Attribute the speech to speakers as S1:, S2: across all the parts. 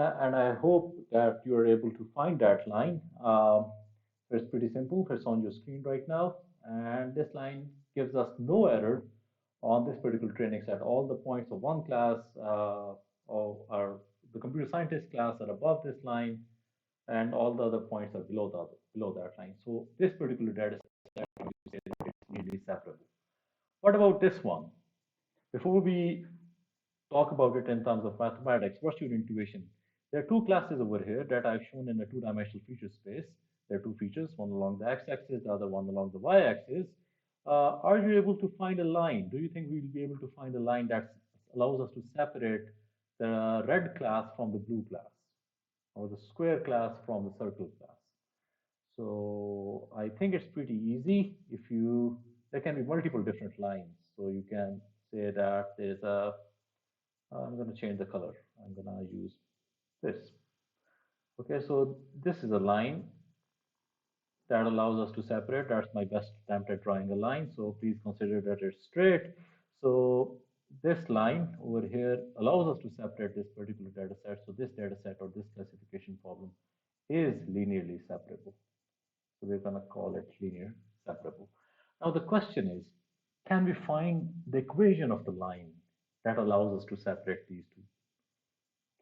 S1: And I hope that you are able to find that line. It's pretty simple. It's on your screen right now. And this line gives us no error on this particular training set. All the points of one class are the computer scientist class are above this line, and all the other points are below that line. So this particular data set, you say that it's nearly separable. What about this one? Before we talk about it in terms of mathematics, what's your intuition? There are two classes over here that I've shown in a two-dimensional feature space. There are two features, one along the x-axis, the other one along the y-axis. Are you able to find a line? Do you think we'll be able to find a line that allows us to separate the red class from the blue class, or the square class from the circle class? So I think it's pretty easy. There can be multiple different lines. So you can say that I'm going to change the color. I'm going to use this. Okay, so this is a line that allows us to separate. That's my best attempt at drawing a line. So please consider that it's straight. So this line over here allows us to separate this particular data set. So this data set or this classification problem is linearly separable. So we're going to call it linear separable. Now the question is, can we find the equation of the line that allows us to separate these two?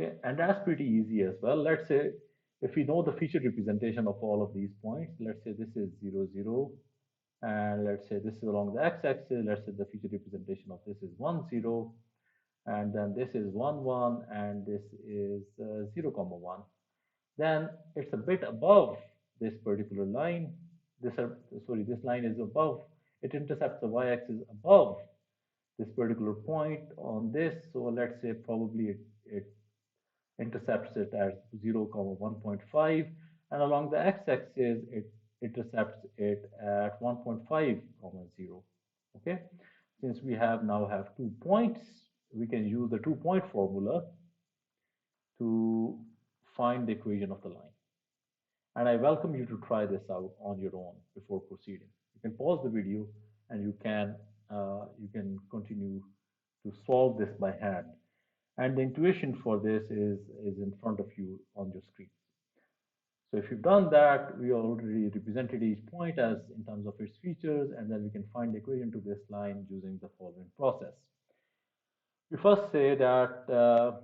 S1: Okay, and that's pretty easy as well. Let's say if we know the feature representation of all of these points, let's say this is 0, 0, and let's say this is along the x-axis, let's say the feature representation of this is 1, 0, and then this is 1, 1, and this is 0, comma 1. Then it's a bit above this particular line. This line is above, it intercepts the y-axis above this particular point on this. So let's say probably it intercepts it at 0, 1.5, and along the x-axis it intercepts it at 1.5, 0. Okay, since we now have 2 points, we can use the 2-point formula to find the equation of the line. And I welcome you to try this out on your own before proceeding. You can pause the video and you can continue to solve this by hand. And the intuition for this is in front of you on your screen. So if you've done that, we already represented each point as in terms of its features, and then we can find the equation to this line using the following process. We first say that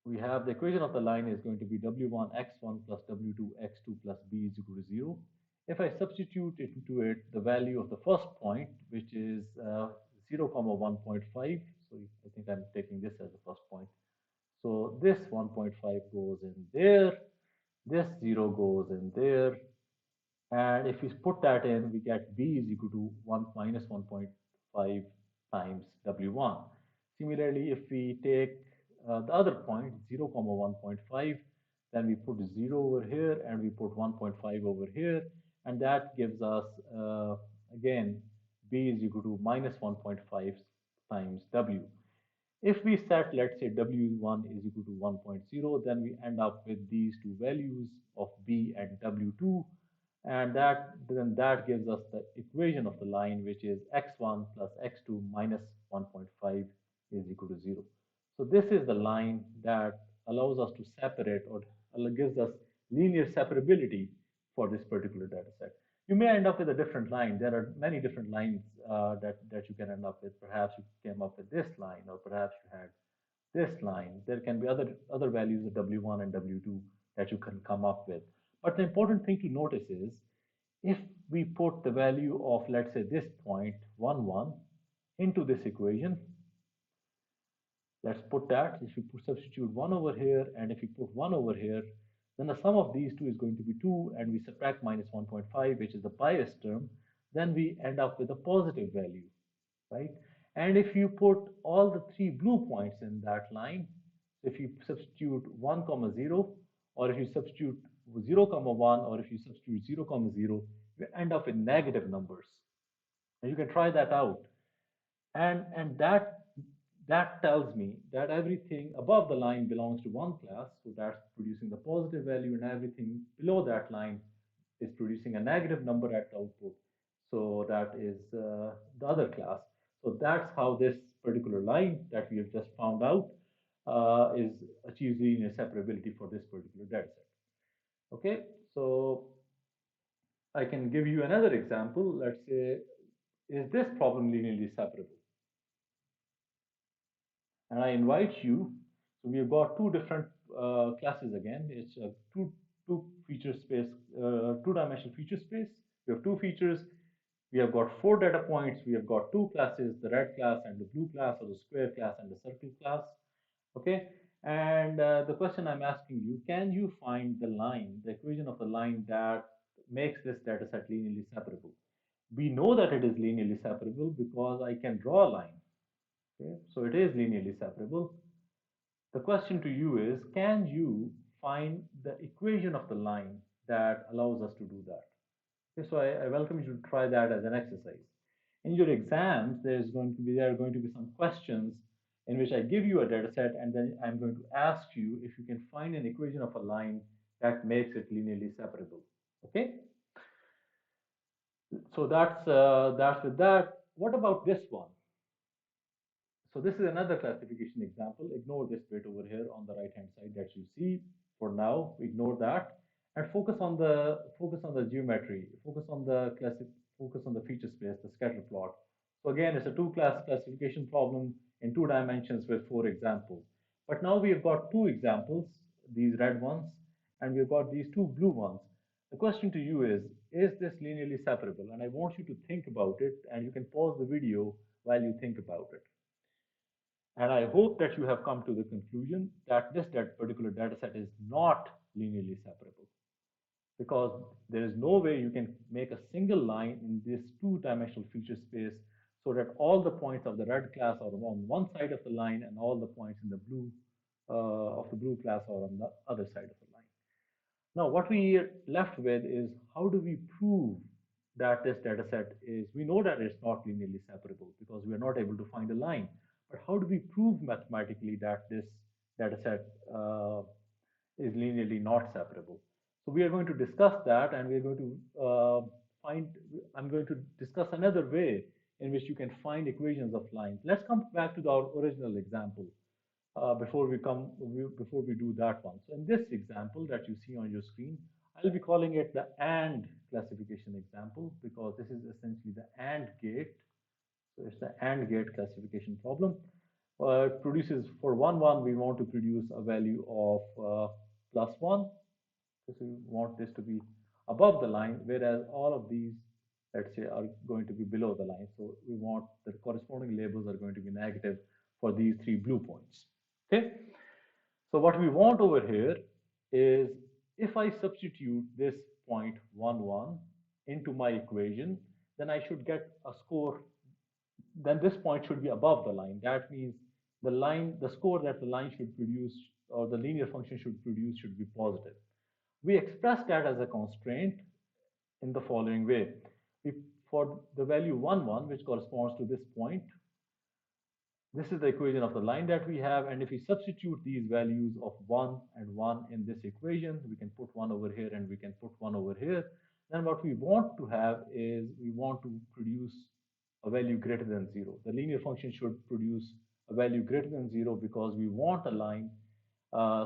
S1: we have the equation of the line is going to be w1 x1 plus w2 x2 plus b is equal to 0. If I substitute into it the value of the first point, which is 0, 1.5, so I think I'm taking this as the first point. So this 1.5 goes in there, this 0 goes in there, and if we put that in, we get b is equal to 1 minus 1.5 times w1. Similarly, if we take the other point, 0, 1.5, then we put 0 over here and we put 1.5 over here, and that gives us, again, b is equal to minus 1.5 times w. If we set, let's say, w1 is equal to 1.0, then we end up with these two values of b and w2, and that gives us the equation of the line, which is x1 plus x2 minus 1.5 is equal to 0. So this is the line that allows us to separate or gives us linear separability for this particular data set. You may end up with a different line. There are many different lines that you can end up with. Perhaps you came up with this line, or perhaps you had this line. There can be other values of W1 and W2 that you can come up with. But the important thing to notice is if we put the value of, let's say, this point 1, 1 into this equation, let's put that. If you substitute 1 over here and if you put 1 over here, then the sum of these two is going to be 2, and we subtract minus 1.5, which is the bias term, then we end up with a positive value, right? And if you put all the 3 blue points in that line, if you substitute 1, 0, or if you substitute 0, 1, or if you substitute 0, 0, you end up with negative numbers. And you can try that out. And that tells me that everything above the line belongs to one class, so that's producing the positive value, and everything below that line is producing a negative number at output, so that is the other class. So that's how this particular line that we have just found out is achieves linear separability for this particular data set. Okay, so I can give you another example. Let's say, is this problem linearly separable? And I invite you. So we've got two different classes again. It's a two feature space, two-dimensional feature space. We have two features. We have got four data points. We have got two classes: the red class and the blue class, or the square class and the circle class. Okay. And the question I'm asking you: can you find the line, the equation of the line that makes this data set linearly separable? We know that it is linearly separable because I can draw a line. Okay, so it is linearly separable. The question to you is, can you find the equation of the line that allows us to do that? Okay, so I welcome you to try that as an exercise. In your exams, there are going to be some questions in which I give you a data set, and then I'm going to ask you if you can find an equation of a line that makes it linearly separable. Okay, so that's with that. What about this one? So this is another classification example. Ignore this bit over here on the right hand side that you see. For now, ignore that and focus on the geometry. Focus on the feature space, the scatter plot. So again, it's a two-class classification problem in two dimensions with four examples. But now we have got two examples, these red ones, and we've got these two blue ones. The question to you is this linearly separable? And I want you to think about it, and you can pause the video while you think about it. And I hope that you have come to the conclusion that that particular data set is not linearly separable, because there is no way you can make a single line in this two-dimensional feature space so that all the points of the red class are on one side of the line and all the points in the blue of the blue class are on the other side of the line. Now, what we are left with is, how do we prove that this data set is, we know that it's not linearly separable because we are not able to find a line. But how do we prove mathematically that this data set is linearly not separable? So we are going to discuss that, and we're going to I'm going to discuss another way in which you can find equations of lines. Let's come back to our original example before we do that one. So in this example that you see on your screen, I'll be calling it the AND classification example because this is essentially the AND gate. So it's the AND gate classification problem. It produces for 1, 1, we want to produce a value of +1. So we want this to be above the line, whereas all of these, let's say, are going to be below the line. So we want the corresponding labels are going to be negative for these three blue points. Okay. So what we want over here is, if I substitute this point 1, 1 into my equation, then I should get a score. Then this point should be above the line. That means the score that the line should produce, or the linear function should produce, should be positive. We express that as a constraint in the following way. For the value 1, 1, which corresponds to this point, this is the equation of the line that we have, and if we substitute these values of 1 and 1 in this equation, we can put 1 over here and we can put 1 over here. Then what we want to have is, we want to produce a value greater than 0. The linear function should produce a value greater than 0 because we want a line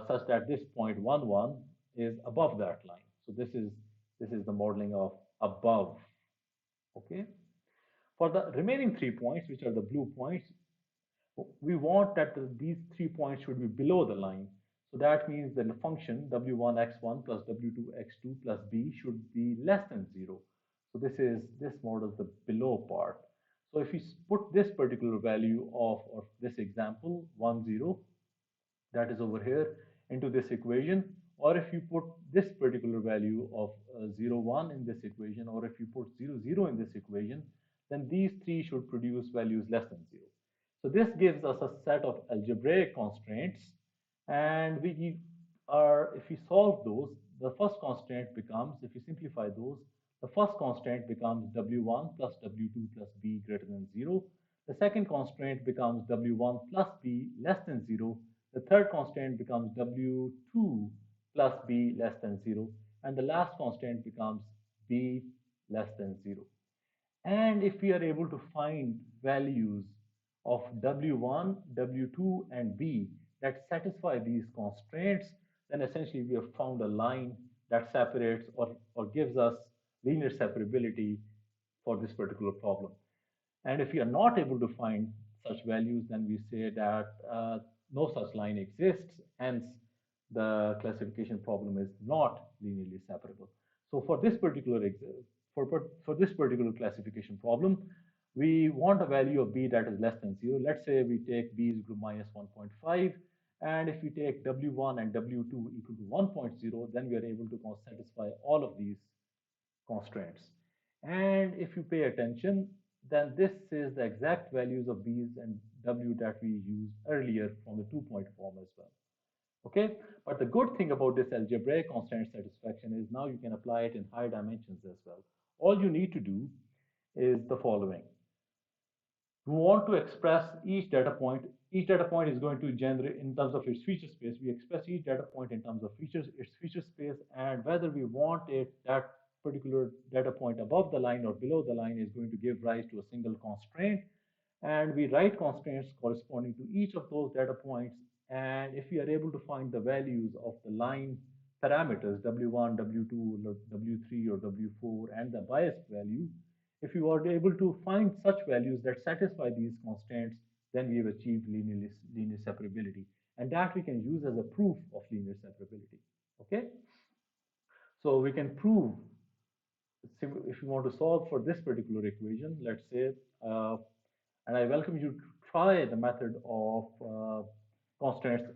S1: such that this point 1, 1 is above that line. So this is the modeling of above. Okay. For the remaining 3 points, which are the blue points, we want that these 3 points should be below the line. So that means that the function w1x1 plus w2x2 plus b should be less than 0. So this models the below part. So if we put this particular value of this example 1, 0, that is over here, into this equation, or if you put this particular value of 0, 1 in this equation, or if you put 0, 0 in this equation, then these three should produce values less than 0. So this gives us a set of algebraic constraints, and if we solve those, the first constraint becomes, if you simplify those, the first constraint becomes w1 plus w2 plus b greater than 0. The second constraint becomes w1 plus b less than 0. The third constraint becomes w2 plus b less than 0. And the last constraint becomes b less than 0. And if we are able to find values of w1, w2, and b that satisfy these constraints, then essentially we have found a line that separates or gives us linear separability for this particular problem. And if we are not able to find such values, then we say that no such line exists. Hence, the classification problem is not linearly separable. So for this particular classification problem, we want a value of b that is less than 0. Let's say we take b is equal to minus 1.5. And if we take W1 and W2 equal to 1.0, then we are able to satisfy all of these constraints. And if you pay attention, then this is the exact values of B's and W that we used earlier from the 2-point form as well. Okay, but the good thing about this algebraic constraint satisfaction is now you can apply it in higher dimensions as well. All you need to do is the following. We want to express each data point. Each data point is going to generate in terms of its feature space. We express each data point in terms of its feature space, and whether we want it that particular data point above the line or below the line is going to give rise to a single constraint. And we write constraints corresponding to each of those data points. And if we are able to find the values of the line parameters, W1, W2, or W3, or W4, and the bias value, if you are able to find such values that satisfy these constraints, then we have achieved linear separability. And that we can use as a proof of linear separability. Okay? So we can prove, if you want to solve for this particular equation, let's say, and I welcome you to try the method of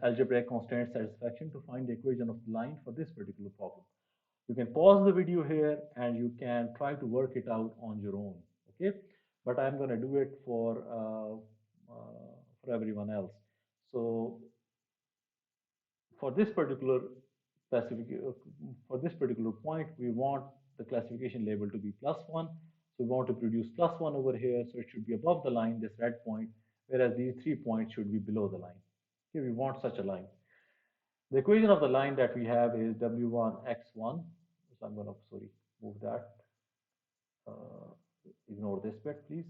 S1: algebraic constraint satisfaction to find the equation of the line for this particular problem. You can pause the video here and you can try to work it out on your own, okay? But I'm going to do it for everyone else. So for this particular for this particular point, we want the classification label to be +1. So we want to produce +1 over here, so it should be above the line, this red point, whereas these 3 points should be below the line. Okay, we want such a line. The equation of the line that we have is W1 x1. So I'm going to, move that. Ignore this bit, please.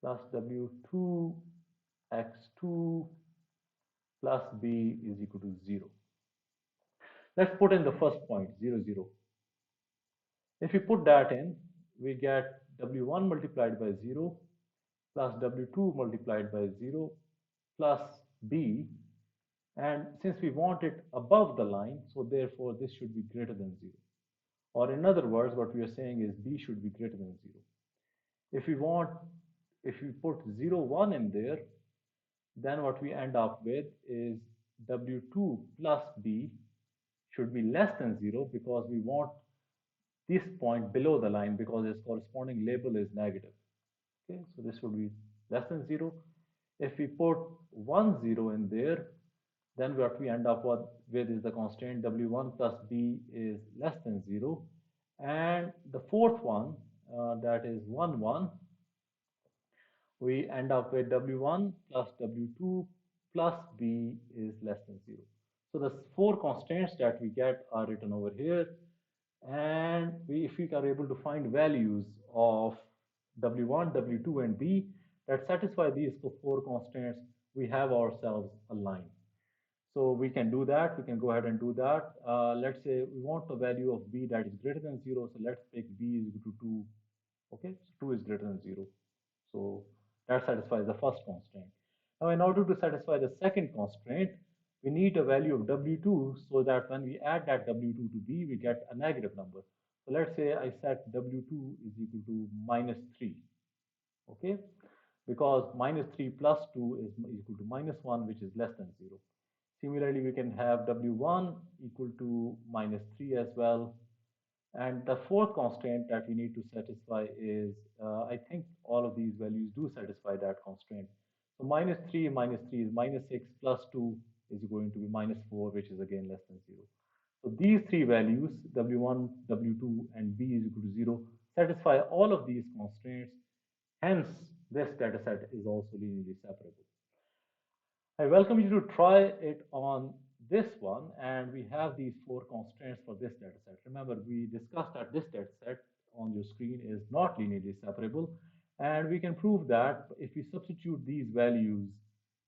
S1: Plus W2 x2 plus b is equal to 0. Let's put in the first point, 0, 0. If we put that in, we get W1 multiplied by 0 plus W2 multiplied by 0 plus b. And since we want it above the line, so therefore this should be greater than 0. Or in other words, what we are saying is b should be greater than 0. If we put 0, 1 in there, then what we end up with is W2 plus b should be less than 0 because we want this point below the line because its corresponding label is negative. Okay, so this would be less than 0. If we put 1, 0 in there, then what we end up with is the constraint W1 plus b is less than 0. And the fourth one, that is 1, 1, we end up with W1 plus W2 plus b is less than 0. So the 4 constraints that we get are written over here. And if we are able to find values of W1, W2, and b that satisfy these 4 constraints, we have ourselves a line. So we can do that. We can go ahead and do that. Let's say we want the value of b that is greater than 0. So let's take b is equal to 2. Okay, so 2 is greater than 0. So that satisfies the first constraint. Now, in order to satisfy the second constraint, we need a value of W2 so that when we add that W2 to B, we get a negative number. So let's say I set W2 is equal to -3, okay? Because -3 plus 2 is equal to -1, which is less than 0. Similarly, we can have W1 equal to -3 as well. And the fourth constraint that we need to satisfy is, I think all of these values do satisfy that constraint. So -3 is -6 plus 2 is going to be -4, which is again less than 0. So these 3 values, W1, W2, and B is equal to 0, satisfy all of these constraints. Hence, this data set is also linearly separable. I welcome you to try it on this one, and we have these 4 constraints for this data set. Remember, we discussed that this data set on your screen is not linearly separable, and we can prove that if we substitute these values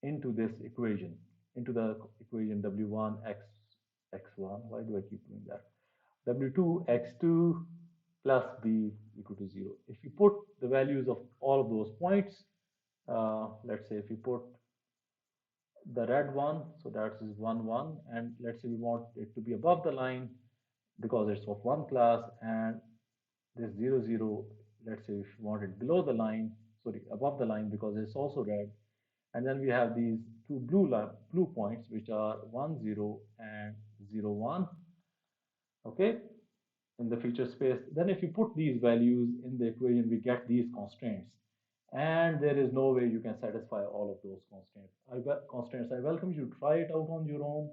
S1: into this equation, into the equation W1 x1. Why do I keep doing that? W2 x2 plus b equal to 0. If you put the values of all of those points, let's say if you put the red one, so that is 1, 1, and let's say we want it to be above the line because it's of one class, and this 0, 0, let's say if you want it below the line, sorry, above the line because it's also red, and then we have these two blue points which are 1, 0 and 0, 1, okay, in the feature space. Then if you put these values in the equation, we get these constraints. And there is no way you can satisfy all of those constraints. I welcome you to try it out on your own.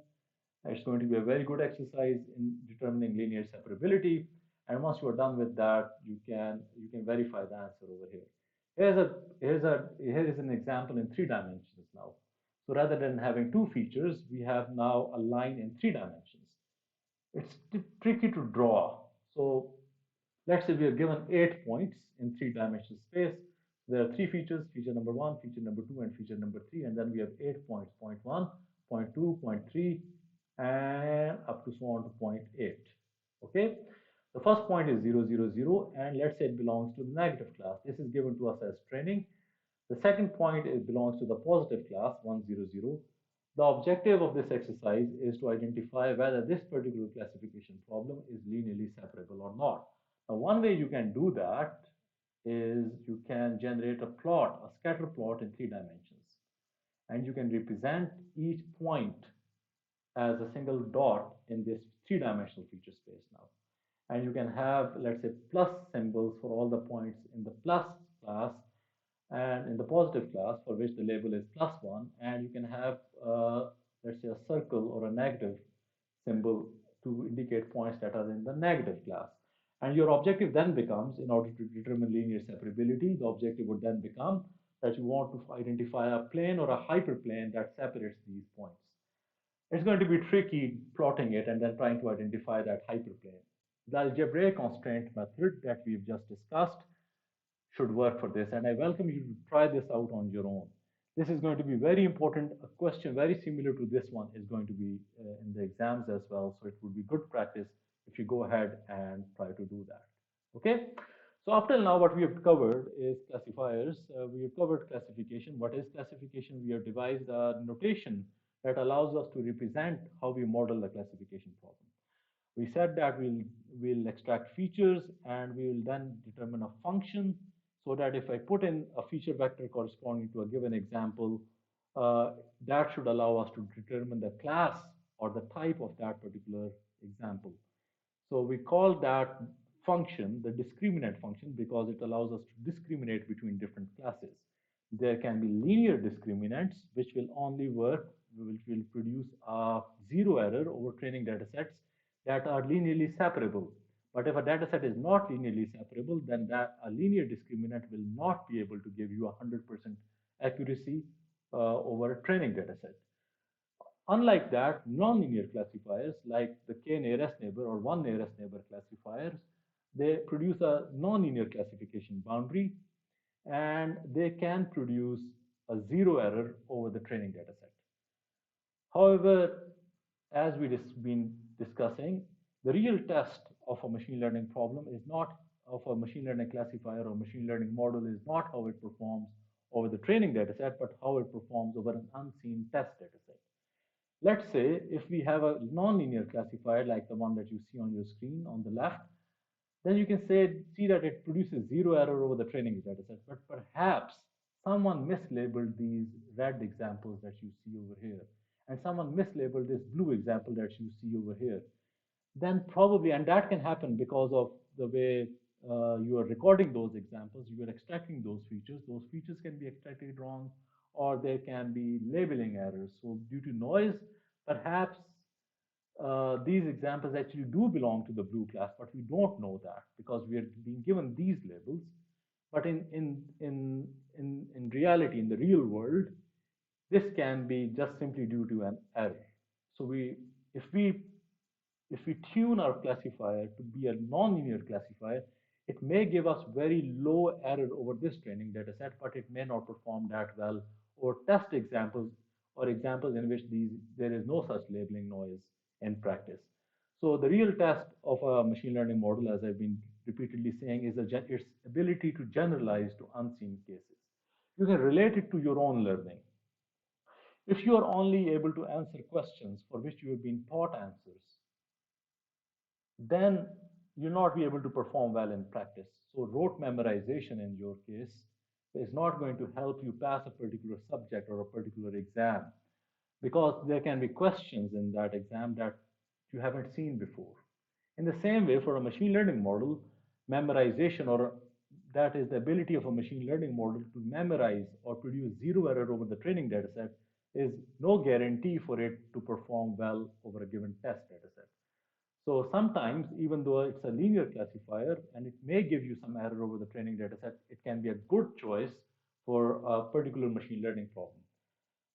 S1: It's going to be a very good exercise in determining linear separability. And once you are done with that, you can verify the answer over here. Here is an example in 3 dimensions now. So rather than having two features, we have now a line in 3 dimensions. It's tricky to draw. So let's say we are given 8 points in 3 dimensional space. There are 3 features, feature number 1, feature number 2, and feature number 3. And then we have 8 points, point 1, point 2, point 3, and up to so on to point 8. Okay. The first point is 0, 0, 0, and let's say it belongs to the negative class. This is given to us as training. The second point belongs to the positive class, 1, 0, 0. The objective of this exercise is to identify whether this particular classification problem is linearly separable or not. Now, one way you can do that is you can generate a plot, a scatter plot in 3 dimensions, and you can represent each point as a single dot in this 3 dimensional feature space now. And you can have, let's say, plus symbols for all the points in the plus class and in the positive class for which the label is plus 1, and you can have, let's say, a circle or a negative symbol to indicate points that are in the negative class. And your objective then becomes, in order to determine linear separability, the objective would then become that you want to identify a plane or a hyperplane that separates these points. It's going to be tricky plotting it and then trying to identify that hyperplane. The algebraic constraint method that we've just discussed should work for this, and I welcome you to try this out on your own. This is going to be very important. A question very similar to this one is going to be in the exams as well, so it would be good practice if you go ahead and try to do that. Okay, so up till now what we have covered is classifiers. We have covered classification. What is classification? We have devised a notation that allows us to represent how we model the classification problem. We said that we'll extract features and we will then determine a function, so that if I put in a feature vector corresponding to a given example, that should allow us to determine the class or the type of that particular example. So we call that function the discriminant function because it allows us to discriminate between different classes. There can be linear discriminants which will only work, which will produce a zero error over training data sets that are linearly separable. But if a data set is not linearly separable, then that a linear discriminant will not be able to give you 100% accuracy over a training data set. Unlike that, nonlinear classifiers like the k nearest neighbor or 1 nearest neighbor classifiers, they produce a nonlinear classification boundary, and they can produce a zero error over the training data set. However, as we've been discussing, the real test of a machine learning problem is not of a machine learning classifier or machine learning model is not how it performs over the training data set, but how it performs over an unseen test data set. Let's say if we have a nonlinear classifier like the one that you see on your screen on the left, then you can see that it produces zero error over the training data set. But perhaps someone mislabeled these red examples that you see over here, and someone mislabeled this blue example that you see over here. Then probably, and that can happen because of the way you are recording those examples, you are extracting those features. Those features can be extracted wrong, or there can be labeling errors. So due to noise, perhaps these examples actually do belong to the blue class, but we don't know that because we are being given these labels. But in reality, in the real world, this can be just simply due to an error. So if we if we tune our classifier to be a nonlinear classifier, it may give us very low error over this training data set, but it may not perform that well or test examples or examples in which there is no such labeling noise in practice. So the real test of a machine learning model, as I've been repeatedly saying, is its ability to generalize to unseen cases. You can relate it to your own learning. If you are only able to answer questions for which you have been taught answers, then you'll not be able to perform well in practice. So rote memorization in your case is not going to help you pass a particular subject or a particular exam, because there can be questions in that exam that you haven't seen before. In the same way, for a machine learning model, memorization, or that is the ability of a machine learning model to memorize or produce zero error over the training dataset, is no guarantee for it to perform well over a given test dataset. So sometimes, even though it's a linear classifier and it may give you some error over the training dataset, it can be a good choice for a particular machine learning problem.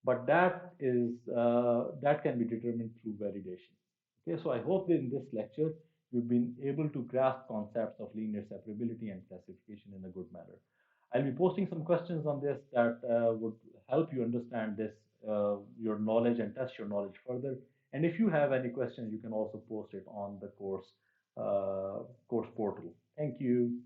S1: But that can be determined through validation. Okay, so I hope that in this lecture you've been able to grasp concepts of linear separability and classification in a good manner. I'll be posting some questions on this that would help you understand this, your knowledge, and test your knowledge further. And if you have any questions, you can also post it on the course portal. Thank you.